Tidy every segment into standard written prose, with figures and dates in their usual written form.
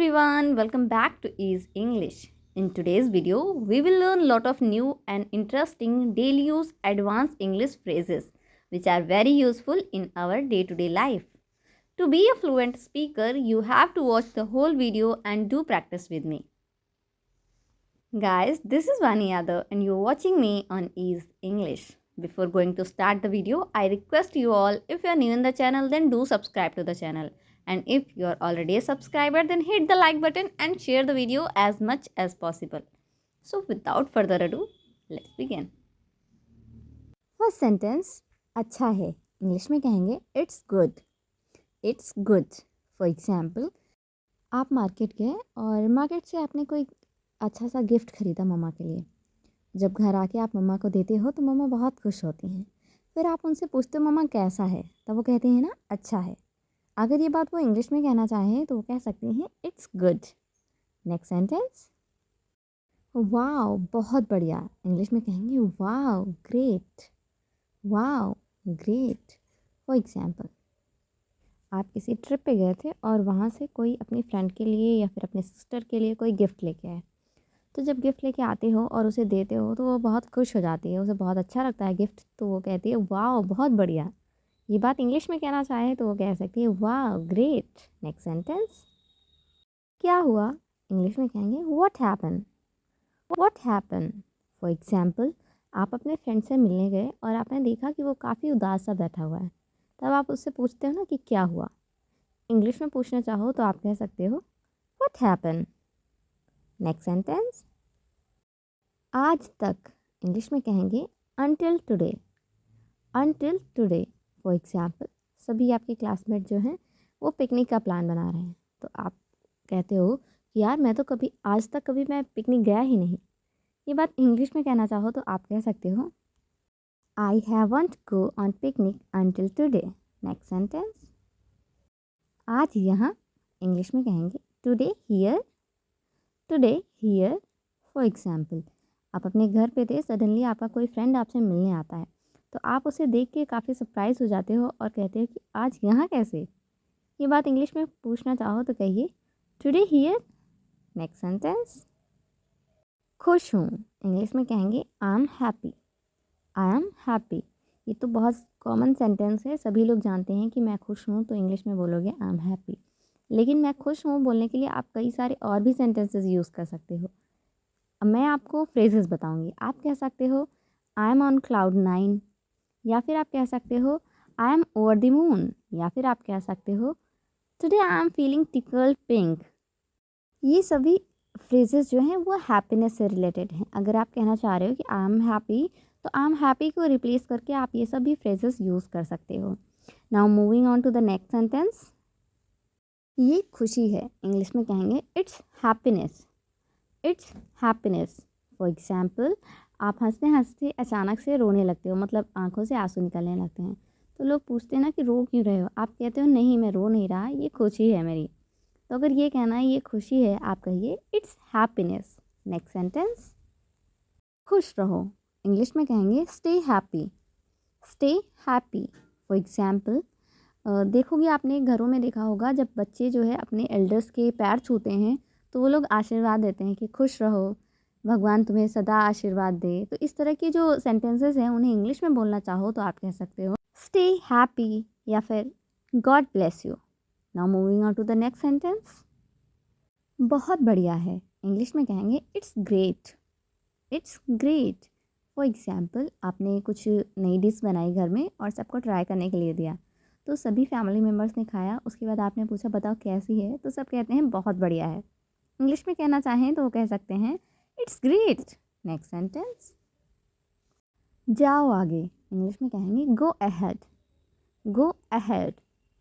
everyone, welcome back to Ease English. In today's video, we will learn a lot of new and interesting daily use advanced English phrases which are very useful in our day-to-day life. To be a fluent speaker, you have to watch the whole video and do practice with me. Guys, this is Vani Yadav and you're watching me on Ease English. Before going to start the video, I request you all, if you are new in the channel, then do subscribe to the channel. And if you are already a subscriber, then hit the like button and share the video as much as possible. So without further ado, let's begin. First sentence, अच्छा है. English में कहेंगे it's good. It's good. For example, आप market गए और market से आपने कोई अच्छा सा गिफ्ट खरीदा मम्मा के लिए. जब घर आके आप मम्मा को देते हो तो मम्मा बहुत खुश होती हैं. फिर आप उनसे पूछते हो मम्मा कैसा है, तब वो कहते हैं ना अच्छा है. अगर ये बात वो इंग्लिश में कहना चाहें तो वो कह सकते हैं it's good. Next sentence, wow बहुत बढ़िया. इंग्लिश में कहेंगे wow great. Wow great. For example, आप किसी ट्रिप पे गए थे और वहाँ से कोई अपनी फ्रेंड के लिए या फिर अपने सिस्टर के लिए कोई गिफ्ट लेके आए. तो जब गिफ्ट लेके आते हो और उसे देते हो तो वो बहुत खुश हो जाती है, उसे बहुत अच्छा लगता है गिफ्ट, तो वो कहती है वाओ बहुत बढ़िया. ये बात इंग्लिश में कहना चाहे तो वो कह सकती है वाओ ग्रेट. नेक्स्ट सेंटेंस, क्या हुआ. इंग्लिश में कहेंगे what happen. What happen. For example, आप अपने फ्रेंड से मिलने गए और आपने देखा कि वो काफ़ी उदास सा बैठा हुआ है. तब आप उससे पूछते हो ना कि क्या हुआ. इंग्लिश में पूछना चाहो तो आप कह सकते हो व्हाट हैपन. नेक्स्ट सेंटेंस, आज तक. इंग्लिश में कहेंगे until today. until today. For example, सभी आपके क्लासमेट जो हैं वो पिकनिक का प्लान बना रहे हैं, तो आप कहते हो कि यार मैं तो कभी आज तक कभी मैं पिकनिक गया ही नहीं. ये बात इंग्लिश में कहना चाहो तो आप कह सकते हो I haven't go on picnic until today. Next sentence, आज यहाँ. इंग्लिश में कहेंगे today here. Today here. For example, आप अपने घर पे थे, सडनली आपका कोई फ्रेंड आपसे मिलने आता है, तो आप उसे देख के काफ़ी सरप्राइज हो जाते हो और कहते हो कि आज यहाँ कैसे. ये बात इंग्लिश में पूछना चाहो तो कहिए टुडे हियर. नेक्स्ट सेंटेंस, खुश हूँ. इंग्लिश में कहेंगे आई am happy. I am happy. ये तो बहुत कॉमन सेंटेंस है, सभी लोग जानते हैं कि मैं खुश हूँ तो इंग्लिश में बोलोगे आई एम हैप्पी. लेकिन मैं खुश हूँ बोलने के लिए आप कई सारे और भी सेंटेंसेस यूज़ कर सकते हो. अब मैं आपको फ्रेजेस बताऊँगी. आप कह सकते हो आई एम ऑन क्लाउड 9, या फिर आप कह सकते हो I am over the moon, या फिर आप कह सकते हो today I am feeling tickled pink. ये सभी फ्रेजेस जो हैं वो हैप्पीनेस से रिलेटेड हैं. अगर आप कहना चाह रहे हो कि आई एम हैप्पी, तो आई एम हैप्पी को रिप्लेस करके आप ये सभी फ्रेजेस यूज़ कर सकते हो. Now moving on to the next sentence, ये खुशी है. इंग्लिश में कहेंगे it's happiness. It's happiness. For example, आप हंसते हंसते अचानक से रोने लगते हो, मतलब आंखों से आंसू निकलने लगते हैं. तो लोग पूछते हैं ना कि रो क्यों रहे हो, आप कहते हो नहीं मैं रो नहीं रहा, ये खुशी है मेरी. तो अगर ये कहना है ये खुशी है, आप कहिए इट्स हैप्पीनेस. नेक्स्ट सेंटेंस, खुश रहो. इंग्लिश में कहेंगे stay happy. Stay happy. For example, देखोगे आपने घरों में देखा होगा, जब बच्चे जो है अपने एल्डर्स के पैर छूते हैं तो वो लोग आशीर्वाद देते हैं कि खुश रहो, भगवान तुम्हें सदा आशीर्वाद दे. तो इस तरह की जो सेंटेंसेस हैं उन्हें इंग्लिश में बोलना चाहो तो आप कह सकते हो स्टे हैप्पी या फिर God bless you. Now moving on to the next sentence, बहुत बढ़िया है. इंग्लिश में कहेंगे it's great. It's great. For example, आपने कुछ नई डिश बनाई घर में और सबको ट्राई करने के लिए दिया, तो सभी फैमिली मेम्बर्स ने खाया. उसके बाद आपने पूछा बताओ कैसी है, तो सब कहते हैं बहुत बढ़िया है. इंग्लिश में कहना चाहें तो वो कह सकते हैं इट्स ग्रेट. नेक्स्ट सेंटेंस, जाओ आगे. इंग्लिश में कहेंगे go ahead. Go ahead.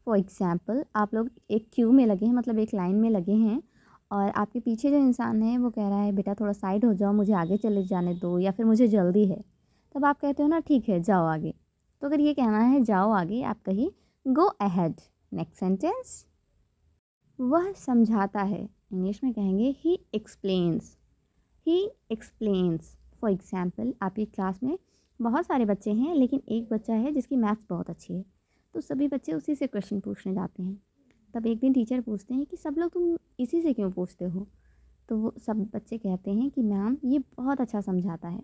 For example, आप लोग एक क्यू में लगे हैं, मतलब एक लाइन में लगे हैं, और आपके पीछे जो इंसान है वो कह रहा है बेटा थोड़ा साइड हो जाओ, मुझे आगे चले जाने दो, या फिर मुझे जल्दी है. तब आप कहते हो ना ठीक है जाओ आगे. तो अगर ये कहना है जाओ आगे, आप कहिए गो अहेड. नेक्स्ट सेंटेंस, वह समझाता है. इंग्लिश में कहेंगे ही explains. He explains. For example, आपकी क्लास में बहुत सारे बच्चे हैं लेकिन एक बच्चा है जिसकी मैथ्स बहुत अच्छी है, तो सभी बच्चे उसी से क्वेश्चन पूछने जाते हैं. तब एक दिन टीचर पूछते हैं कि सब लोग तुम इसी से क्यों पूछते हो? तो वो सब बच्चे कहते हैं कि मैम ये बहुत अच्छा समझाता है।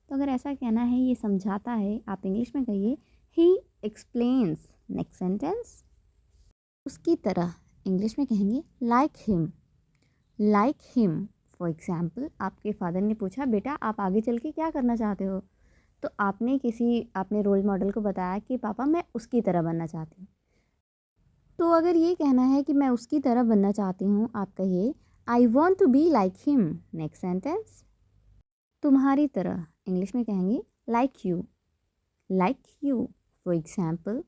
तो अगर ऐसा कहना है ये समझाता है, आप इंग्लिश में कहिए ही एक्सप्लेन्स। नेक्स्ट सेंटेंस, उसकी तरह इंग्लिश में कहेंगे like him. Like him, for example आपके फादर ने पूछा बेटा आप आगे चल के क्या करना चाहते हो? तो आपने रोल मॉडल को बताया कि पापा मैं उसकी तरह बनना चाहती हूँ। तो अगर ये कहना है कि मैं उसकी तरह बनना चाहती हूँ, आप कहिए I want to be like him. Next sentence, तुम्हारी तरह इंग्लिश में कहेंगे like you. Like you, for example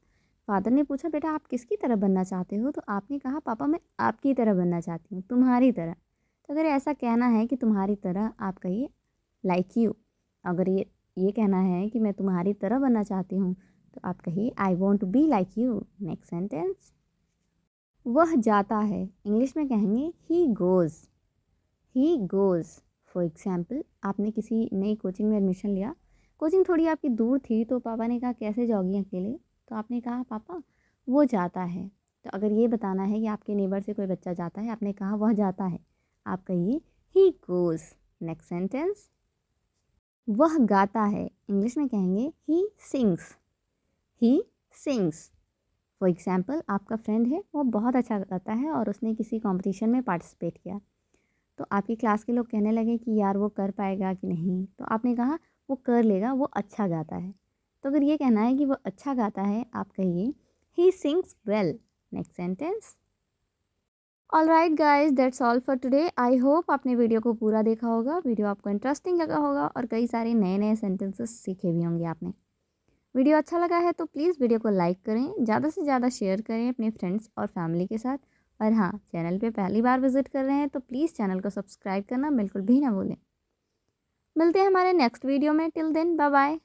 father ने पूछा बेटा आप किसकी तरह बनना चाहते हो? तो आपने कहा पापा मैं आपकी तरह बनना चाहती हूँ, तुम्हारी तरह। तो अगर ऐसा कहना है कि तुम्हारी तरह, आप कहिए लाइक यू। अगर ये कहना है कि मैं तुम्हारी तरह बनना चाहती हूँ, तो आप कहिए I want to be like you. Next sentence, वह जाता है इंग्लिश में कहेंगे he goes. He goes, for example आपने किसी नई कोचिंग में एडमिशन लिया, कोचिंग थोड़ी आपकी दूर थी, तो पापा ने कहा कैसे जाओगी अकेले? तो आपने कहा पापा वो जाता है। तो अगर ये बताना है कि आपके नेबर से कोई बच्चा जाता है, आपने कहा वह जाता है, आप कहिए ही गोज़। नेक्स्ट सेंटेंस, वह गाता है इंग्लिश में कहेंगे he sings. He sings, for example आपका फ्रेंड है वो बहुत अच्छा गाता है और उसने किसी कंपटीशन में पार्टिसिपेट किया, तो आपकी क्लास के लोग कहने लगे कि यार वो कर पाएगा कि नहीं? तो आपने कहा वो कर लेगा, वो अच्छा गाता है। तो अगर ये कहना है कि वो अच्छा गाता है, आप कहिए he sings well. Next sentence, all right guys, that's all for today. I hope आपने वीडियो को पूरा देखा होगा, वीडियो आपको इंटरेस्टिंग लगा होगा और कई सारे नए नए सेंटेंसेस सीखे भी होंगे आपने। वीडियो अच्छा लगा है तो प्लीज़ वीडियो को लाइक करें, ज़्यादा से ज़्यादा शेयर करें अपने फ्रेंड्स और फैमिली के साथ। और हाँ, चैनल पे पहली बार विजिट कर रहे हैं तो प्लीज़ चैनल को सब्सक्राइब करना बिल्कुल भी ना भूलें। मिलते हैं हमारे नेक्स्ट वीडियो में, टिल देन बाय बाय।